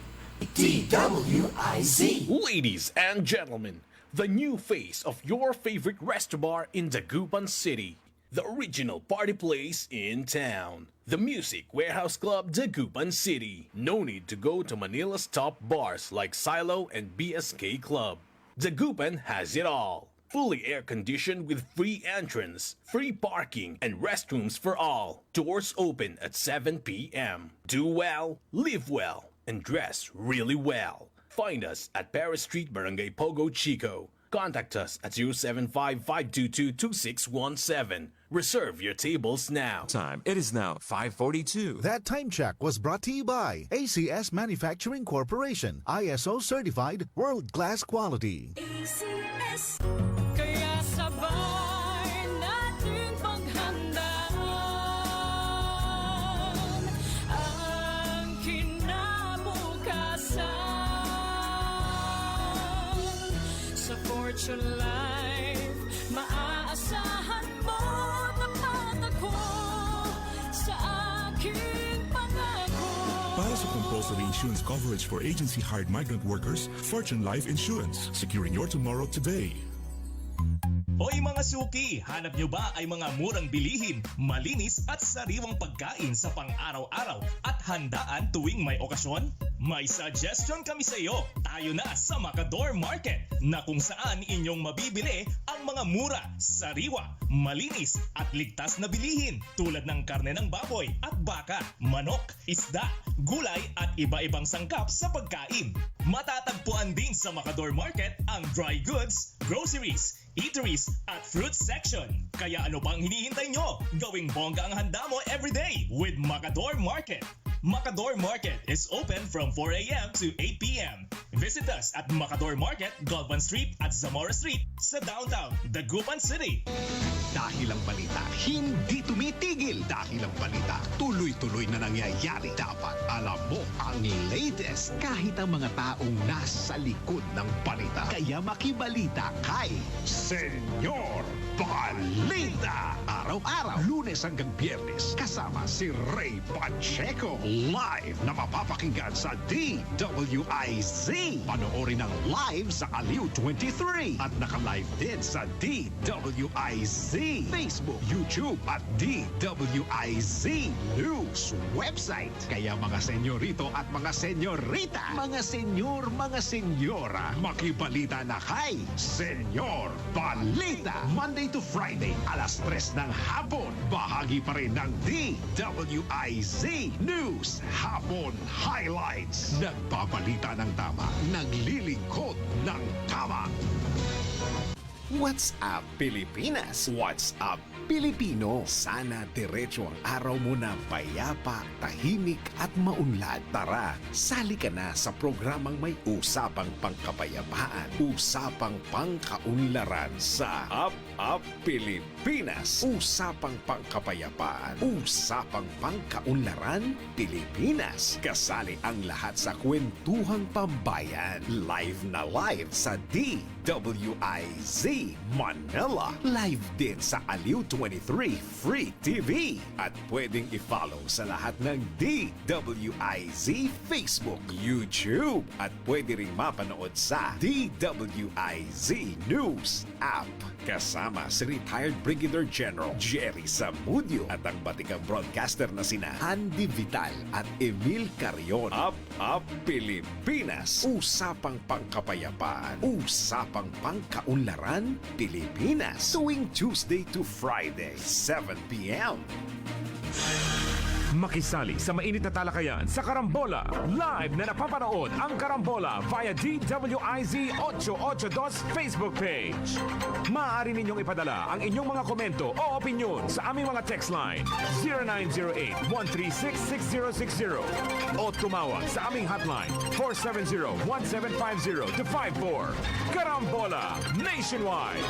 Ladies and gentlemen, the new face of your favorite restaurant in Dagupan City. The original party place in town. The Music Warehouse Club, Dagupan City. No need to go to Manila's top bars like Silo and BSK Club. Dagupan has it all. Fully air-conditioned with free entrance, free parking, and restrooms for all. Doors open at 7 p.m. Do well, live well, and dress really well. Find us at Paris Street, Barangay Pogo, Chico. Contact us at 075-522-2617. Reserve your tables now. Time. It is now 5:42. That time check was brought to you by ACS Manufacturing Corporation, ISO certified world-class quality. ACS. Kaya sabay natin paghandaan ang kinabukasan. Sa Fortune Life, maaasahan mo tapat ako sa aking pangako. Para sa compulsory insurance coverage for agency-hired migrant workers, Fortune Life Insurance. Securing your tomorrow today. Hoy mga suki, hanap nyo ba ay mga murang bilihin, malinis at sariwang pagkain sa pang-araw-araw at handaan tuwing may okasyon? May suggestion kami sa iyo. Tayo na sa Macador Market na kung saan inyong mabibili ang mga mura, sariwa, malinis at ligtas na bilihin tulad ng karne ng baboy at baka, manok, isda, gulay at iba-ibang sangkap sa pagkain. Matatagpuan din sa Macador Market ang dry goods, groceries, eateries at fruit section. Kaya ano pang hinihintay nyo? Gawing bongga ang handa mo everyday with Macador Market. Macador Market is open from 4 a.m. to 8 p.m. Visit us at Macador Market, Galvan Street at Zamora Street sa downtown Dagupan City. Dahil ang balita hindi tumitigil. Dahil ang balita tuloy-tuloy na nangyayari. Dapat alam mo ang latest kahit ang mga taong nasa likod ng balita. Kaya makibalita kay Senyor Balita. Araw-araw, Lunes hanggang Biyernes, kasama si Ray Pacheco. Live na mapapakinggan sa DWIZ. Panoorin ang live sa Aliw 23 at naka-live din sa DWIZ Facebook, YouTube at DWIZ News website. Kaya mga senyorito at mga senyorita, mga senyor, mga senyora, makibalita na kay Senyor Balita. Monday to Friday, alas 3 ng hapon. Bahagi pa rin ng DWIZ News Hapon Highlights. Nagbabalita ng tama, naglilingkod ng tama. What's up, Pilipinas? What's up, Pilipino? Sana diretso ang araw mo na payapa, tahimik at maunlad. Tara, sali ka na sa programang may usapang pangkapayapaan, usapang pangkaunlaran sa Up Pilipinas. Usapang pangkapayapaan, usapang pangkaunlaran Pilipinas. Kasali ang lahat sa kwentuhang pambayan. Live na live sa DWIZ Manila. Live din sa Aliw 23 Free TV. At pwedeng i-follow sa lahat ng DWIZ Facebook, YouTube. At pwede ring mapanood sa DWIZ News app. Kasama si retired Brigadier General Jerry Zamudio at ang batikang broadcaster na sina Andy Vital at Emil Carion. Up Pilipinas. Usapang pangkapayapaan. Usapang pangkaunlaran Pilipinas. Tuwing Tuesday to Friday, 7 p.m. Makisali sa mainit na talakayan sa Karambola. Live na napapanood ang Karambola via DWIZ 882 Facebook page. Maaari ninyong ipadala ang inyong mga komento o opinyon sa aming mga text line 0908-136-6060 o tumawag sa aming hotline 470-1750-54. Karambola Nationwide.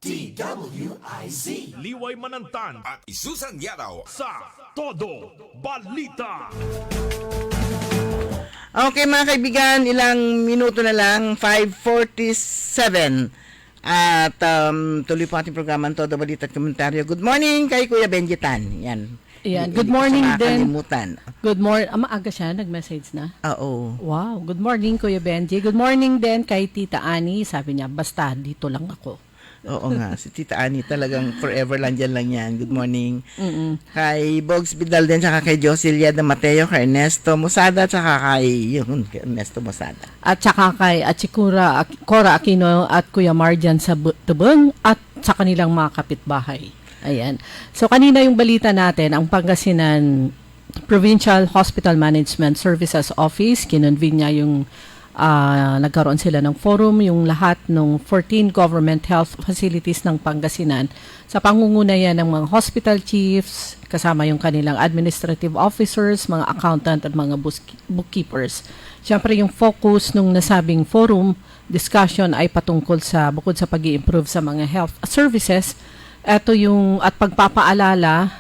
DWIZ Liway Manantan at Isusan Yadaw sa Todo Balita. Okay mga kaibigan, ilang minuto na lang, 5:47. At tuloy po ating programa Todo Balita at Komentaryo. Good morning kay Kuya Benji Tan. Yan. Ayan. Hindi Good ko morning siya din. makakalimutan. Good morning. Maaga siya, nag-message na. Oo. Wow. Good morning, Kuya Benji. Good morning din kay Tita Ani. Sabi niya, basta dito lang ako. Oo nga, si Tita Ani talagang forever lang dyan lang yan. Good morning. Mm-mm. Kay Bogs Vidal din, saka kay Josilia de Mateo, kay Ernesto Musada, saka kay Ernesto Musada. At saka kay Cora Aquino at Kuya Marjan sa Tubong at sa kanilang mga kapitbahay. Ayan. So kanina yung balita natin, ang Pangasinan Provincial Hospital Management Services Office, kinonvene niya yung nagkaroon sila ng forum, yung lahat ng 14 government health facilities ng Pangasinan sa pangungunayan ng mga hospital chiefs, kasama yung kanilang administrative officers, mga accountant at mga bookkeepers. Siyempre yung focus nung nasabing forum discussion ay patungkol sa bukod sa pag-i-improve sa mga health services, ito yung at pagpapaalala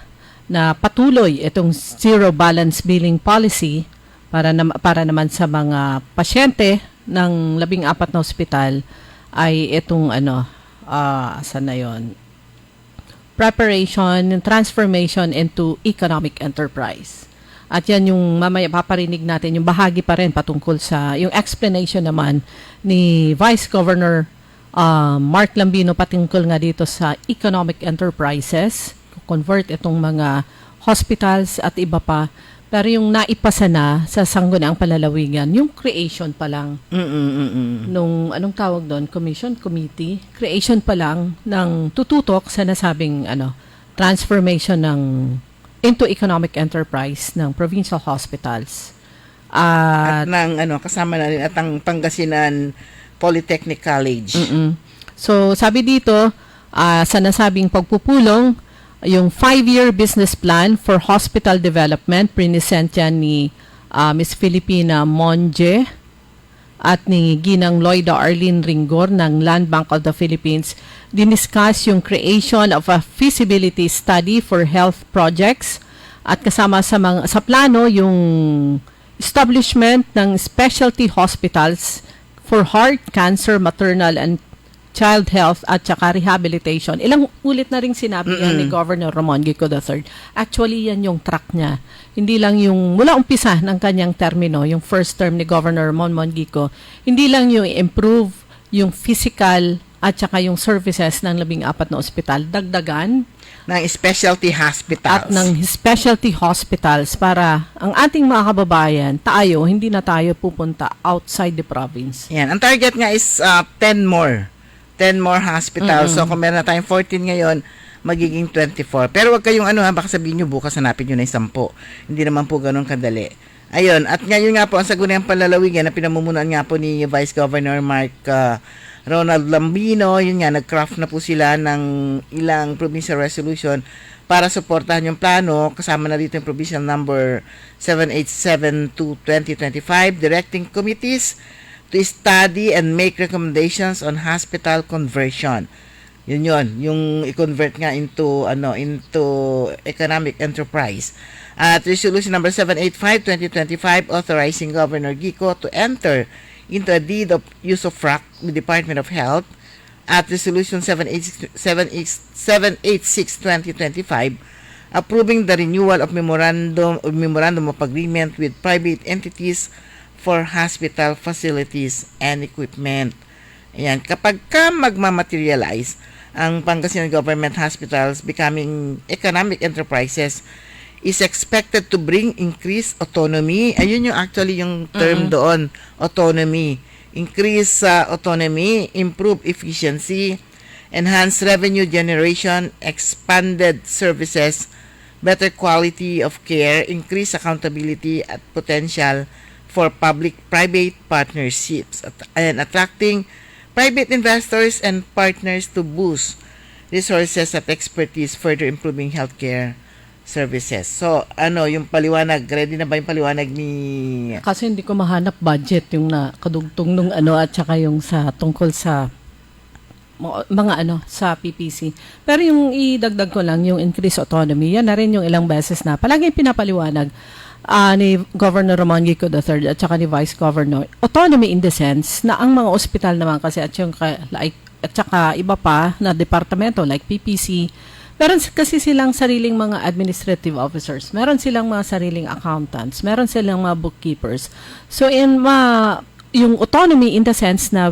na patuloy itong zero balance billing policy para naman sa mga pasyente ng 14 na ospital ay itong saan na yun? Preparation, transformation into economic enterprise. At yan yung mamaya paparinig natin, yung bahagi pa rin patungkol sa, yung explanation naman ni Vice Governor Mark Lambino patungkol nga dito sa economic enterprises, convert itong mga hospitals at iba pa. Pero yung naipasa na sa Sangguniang Palalawigan, yung creation pa lang nung, anong tawag doon, committee, creation pa lang ng tututok sa nasabing transformation into economic enterprise ng provincial hospitals. At ng kasama na rin at ang Pangasinan Polytechnic College. So sabi dito, sa nasabing pagpupulong, yung 5-year business plan for hospital development, prinisent yan ni Miss Filipina Monje at ni Ginang Loida Arlene Ringor ng Land Bank of the Philippines. Diniscuss yung creation of a feasibility study for health projects at kasama sa plano yung establishment ng specialty hospitals for heart, cancer, maternal and child health at saka rehabilitation. Ilang ulit na rin sinabi yan ni Governor Ramon Gico III. Actually, yan yung track niya. Hindi lang yung mula umpisa ng kanyang termino, yung first term ni Governor Ramon Gico, hindi lang yung improve yung physical at saka yung services ng 14 na ospital. Dagdagan ng specialty hospitals. At ng specialty hospitals para ang ating mga kababayan, hindi na tayo pupunta outside the province. Yan. Ang target nga is 10 more hospitals. So, kung meron na tayong 14 ngayon, magiging 24. Pero wag kayong baka sabihin nyo, bukas hanapin nyo na yung 10. Hindi naman po ganun kadali. Ayun. At ngayon nga po, ang Sangguniang Palalawigan na pinamumunuan nga po ni Vice Governor Mark Ronald Lambino, yun nga, nag-craft na po sila ng ilang provincial resolution para suportahan yung plano. Kasama na dito yung provincial number 787-2025, directing committees to study and make recommendations on hospital conversion. Yun, yung i-convert nga into economic enterprise. At resolution number 785-2025 authorizing Governor Gico to enter into a deed of use of RAC with Department of Health. At resolution 786-2025 approving the renewal of memorandum of agreement with private entities for hospital facilities and equipment. Ayan, kapag ka magmamaterialize ang Pangasinan Government Hospitals becoming economic enterprises, is expected to bring increased autonomy. Ayun yung actually yung term doon, autonomy. Increase autonomy, improve efficiency, enhance revenue generation, expanded services, better quality of care, increase accountability at potential for public-private partnerships, and attracting private investors and partners to boost resources at expertise, further improving healthcare services. So, yung paliwanag, ready na ba yung paliwanag ni... Kasi hindi ko mahanap budget yung nakadugtong nung at saka yung sa tungkol sa mga sa PPC. Pero yung idagdag ko lang, yung increased autonomy, yan na rin yung ilang beses na palagi pinapaliwanag ni Governor Ramon Gico III at saka ni Vice Governor. Autonomy in the sense na ang mga ospital naman kasi at saka iba pa na departamento like PPC, meron kasi silang sariling mga administrative officers, meron silang mga sariling accountants, meron silang mga bookkeepers. So yung autonomy in the sense na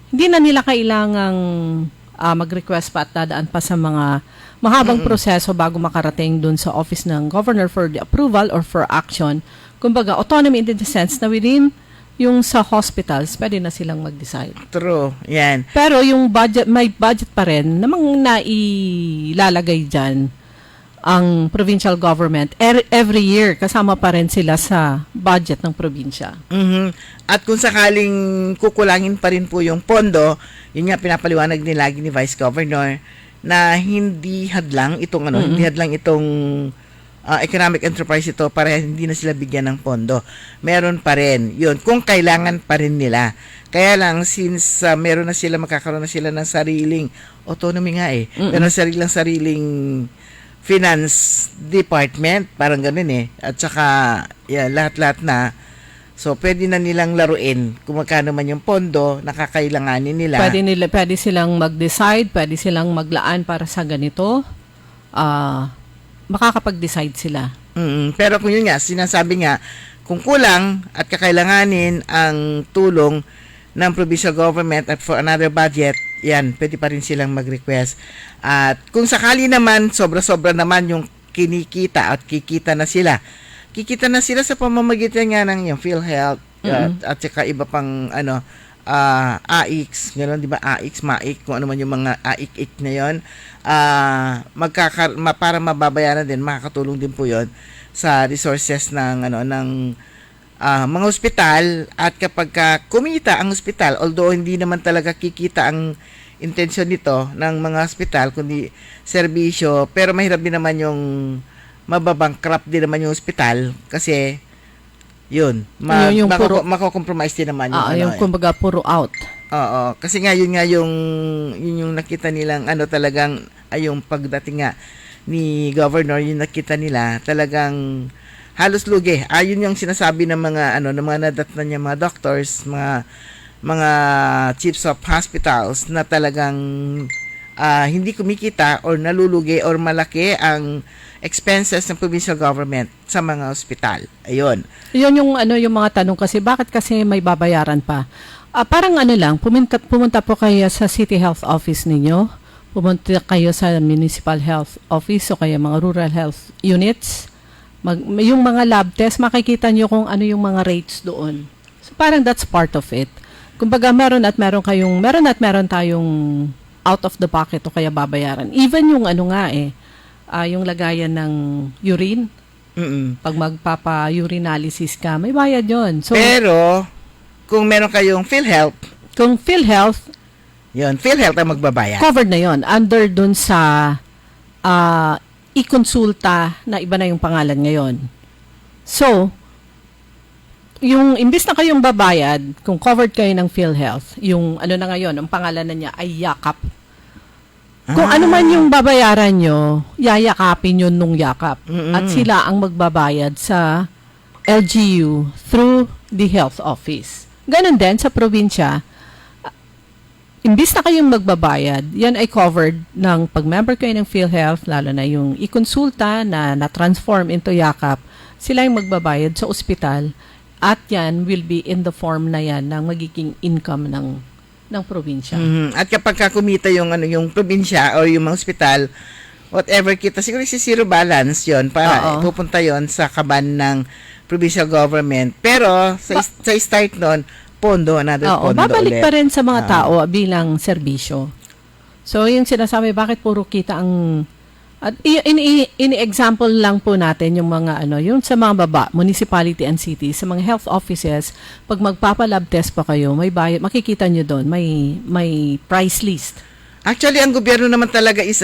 hindi na nila kailangang mag-request pa at dadaan pa sa mga mahabang proseso bago makarating dun sa office ng governor for the approval or for action. Kumbaga, autonomy in the sense na within yung sa hospitals, pwede na silang mag-decide. True, yan. Pero yung budget, may budget pa rin namang nailalagay dyan ang provincial government. Every year, kasama pa rin sila sa budget ng probinsya. At kung sakaling kukulangin pa rin po yung pondo, yun nga pinapaliwanag ni lagi ni Vice Governor na hindi hadlang itong economic enterprise ito para hindi na sila bigyan ng pondo. Meron pa rin. Yun, kung kailangan pa rin nila. Kaya lang, since magkakaroon na sila ng sariling autonomy nga meron sariling finance department, parang ganun At saka, lahat-lahat na. So, pwede na nilang laruin kung magkano man yung pondo, nakakailanganin nila. Pwede silang mag-decide, pwede silang maglaan para sa ganito. Makakapag-decide sila. Pero kung yun nga, sinasabi nga, kung kulang at kakailanganin ang tulong ng provincial government at for another budget, yan, pwede pa rin silang mag-request. At kung sakali naman, sobra-sobra naman yung kinikita at kikita na sila sa pamamagitan nga ng yung PhilHealth at saka iba pang AIX, gano'n, di ba? AIX, MAIC, kung ano man yung mga AIC na yun, para mababayaran din, makakatulong din po yon sa resources ng mga ospital. At kapag kumita ang ospital, although hindi naman talaga kikita ang intensyon nito ng mga ospital, kundi serbisyo, pero mahirap din naman yung mababangkrap din naman yung ospital kasi yun, mako-compromise din naman yung kumbaga puro out. Oo, kasi nga yun yung nakita nilang talagang yung pagdating nga ni governor, yung nakita nila talagang halos lugi. Yun yung sinasabi ng mga ng mga nadatnan niya mga doctors, mga chiefs of hospitals na talagang hindi kumikita or nalulugi or malaki ang expenses ng provincial government sa mga ospital. Ayun. Yun yung yung mga tanong kasi bakit kasi may babayaran pa? Parang lang, pumunta po kayo sa City Health Office ninyo, pumunta kayo sa Municipal Health Office o kaya mga Rural Health Units, yung mga lab test, makikita nyo kung ano yung mga rates doon. So parang that's part of it. Kumbaga meron tayong out of the pocket o kaya babayaran. Even yung yung lagayan ng urine, pag magpapa-urinalysis ka, may bayad yun. So, pero, kung meron kayong PhilHealth, Yun, PhilHealth ang magbabayad. Covered na yon under dun sa e-consulta na iba na yung pangalan ngayon. So, yung imbis na kayong babayad, kung covered kayo ng PhilHealth, yung ano na ngayon, ang pangalan na niya ay Yakap. Kung ano man yung babayaran nyo, yayakapin yun nung Yakap. At sila ang magbabayad sa LGU through the health office. Ganon din sa probinsya, imbis na kayong magbabayad, yan ay covered ng pag-member kayo ng PhilHealth, lalo na yung i-consulta na na-transform into Yakap, sila yung magbabayad sa ospital at yan will be in the form na yan ng magiging income ng probinsya. At kapag kumita yung yung probinsya o yung mga ospital, whatever kita, siguro si zero balance yon para pupunta yon sa kaban ng provincial government. Pero sa start nun, pondo babalik ulit. pa rin sa mga tao bilang serbisyo. So, yung sinasabi, bakit puro kita ang... At ini-example lang po natin yung mga yung sa mga baba, municipality and cities, sa mga health offices, pag magpapalab test pa kayo, may bayad, makikita nyo doon, may price list. Actually, ang gobyerno naman talaga is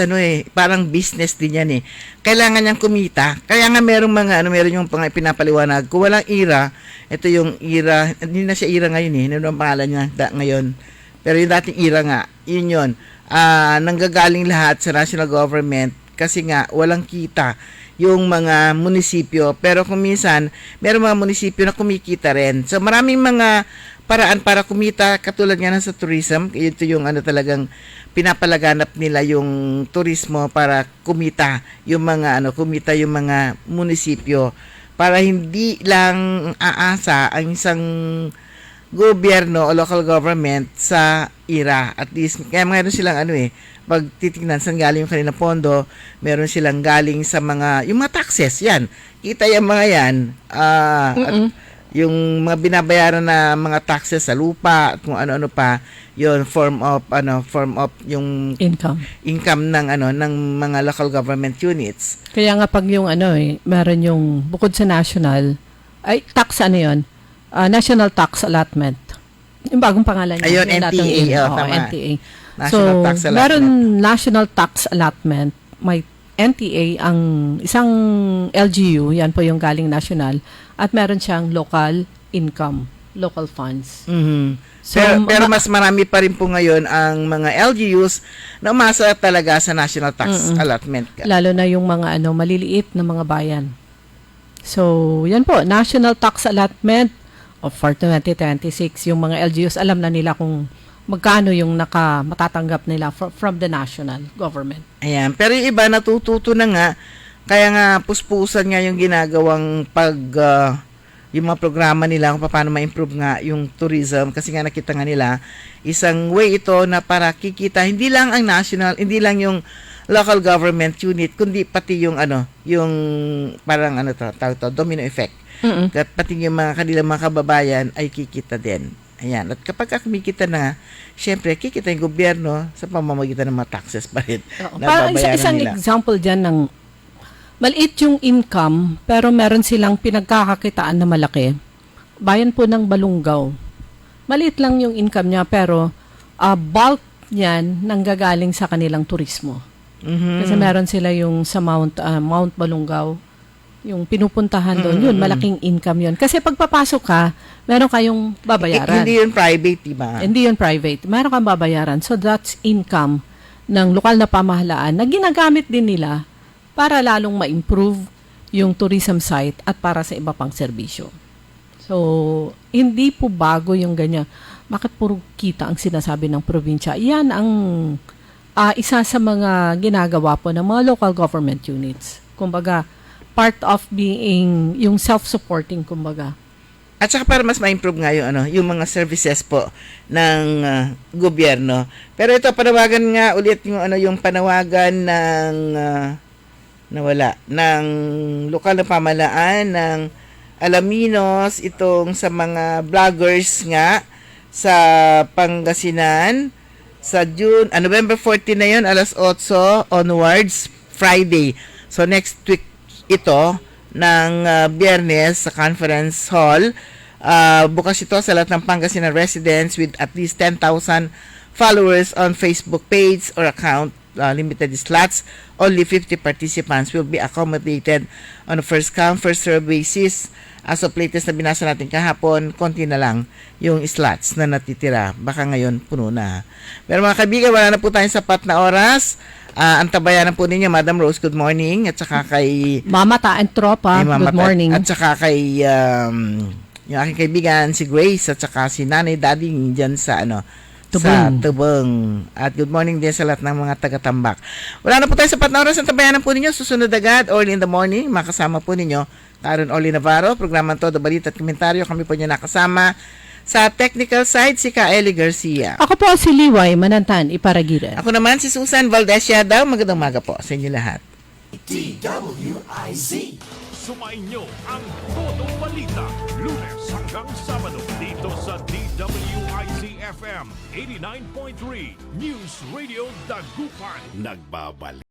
parang business din yan eh. Kailangan niyang kumita. Kaya nga merong mga meron yung pinapaliwanag. Kung walang IRA, ito yung IRA, hindi na siya IRA ngayon eh. Ano ang pangalan niya ngayon? Pero yung dating IRA nga, yun. Nanggagaling lahat sa national government kasi nga walang kita yung mga munisipyo. Pero kung minsan, meron mga munisipyo na kumikita rin. So maraming mga paraan para kumita, katulad nga sa tourism. Ito yung talagang pinapalaganap nila yung turismo para kumita yung mga munisipyo, para hindi lang aasa ang isang gobyerno o local government sa IRA. At least kaya meron silang pag titingnan saan galing yung kanilang pondo, meron silang galing sa yung mga taxes, yan. Kita yung mga yan. At yung mga binabayaran na mga taxes sa lupa at kung ano-ano pa, yon form of yung income ng mga local government units. Kaya nga pag yung meron yung bukod sa national, ay tax national tax allotment. Yung bagong pangalan niya. Ayun, NTA. NTA. National tax allotment. Meron national tax allotment, may NTA ang isang LGU, yan po yung galing national, at meron siyang local income, local funds. So, pero mas marami pa rin po ngayon ang mga LGUs na umasa talaga sa national tax allotment. Lalo na yung mga maliliit na mga bayan. So, yan po, national tax allotment for 2026, yung mga LGUs, alam na nila kung magkano yung matatanggap nila from the national government. Ayan. Pero yung iba natututo na nga, kaya nga puspusan nga yung ginagawang yung mga programa nila kung paano ma-improve nga yung tourism, kasi nga nakita nga nila isang way ito na para kikita hindi lang ang national, hindi lang yung local government unit, kundi pati yung yung parang domino effect. At pati yung mga kanilang mga kababayan ay kikita din. Ayan. At kapag kumikita na, syempre, kikita yung gobyerno sa pamamagitan ng mga taxes pa rin. Parang isang example dyan ng maliit yung income, pero meron silang pinagkakakitaan na malaki. Bayan po ng Balungaw. Maliit lang yung income niya, pero bulk niyan nanggagaling sa kanilang turismo. Kasi meron sila yung sa Mount Balungaw, yung pinupuntahan doon, yun, malaking income yun. Kasi pagpapasok ka, meron kayong babayaran. Hindi yun private, diba? Hindi yun private. Meron kang babayaran. So, that's income ng lokal na pamahalaan na ginagamit din nila para lalong ma-improve yung tourism site at para sa iba pang serbisyo. So, hindi po bago yung ganyan. Bakit puro kita ang sinasabi ng probinsya? Yan ang isa sa mga ginagawa po ng mga local government units. Kumbaga, part of being yung self-supporting, kumbaga. At saka para mas ma-improve nga yung mga services po ng gobyerno. Pero ito, panawagan nga ulit yung panawagan ng ng lokal na pamahalaan ng Alaminos, itong sa mga vloggers nga sa Pangasinan sa November 14 na yun, alas 8 onwards, Friday. So next week ito ng Biyernes sa Conference Hall. Bukas ito sa lahat ng Pangasinan residents with at least 10,000 followers on Facebook page or account. Limited slots. Only 50 participants will be accommodated on a first come, first serve basis. As of latest na binasa natin kahapon, konti na lang yung slots na natitira. Baka ngayon puno na. Pero mga kaibigan, wala na po tayong sapat na oras. Antabayan na po ninyo, Madam Rose, good morning. At saka kay Mama Ta and Tropa, kay Mama good morning. At saka kay yung aking kaibigan si Grace at saka si Nanay Daddy dyan sa sa Tubong. At good morning din sa lahat ng mga taga-Tambak. Wala na po tayo sapat na oras. Antabayan na po ninyo. Susunod agad, early in the morning, makasama po ninyo Karen Oli Navarro, programang Todo Balita at Komentaryo. Kami po niyo nakasama. Sa technical side, si Kaeli Garcia. Ako po si Liway Manantan, Iparagiran. Ako naman si Susan Valdez Yadaw. Magandang umaga po sa inyo lahat. DWIZ. Sumainyo ang Todo Balita, Lunes hanggang Sabado dito sa DWIZ FM 89.3 News Radio Dagupan. Nagbabalik.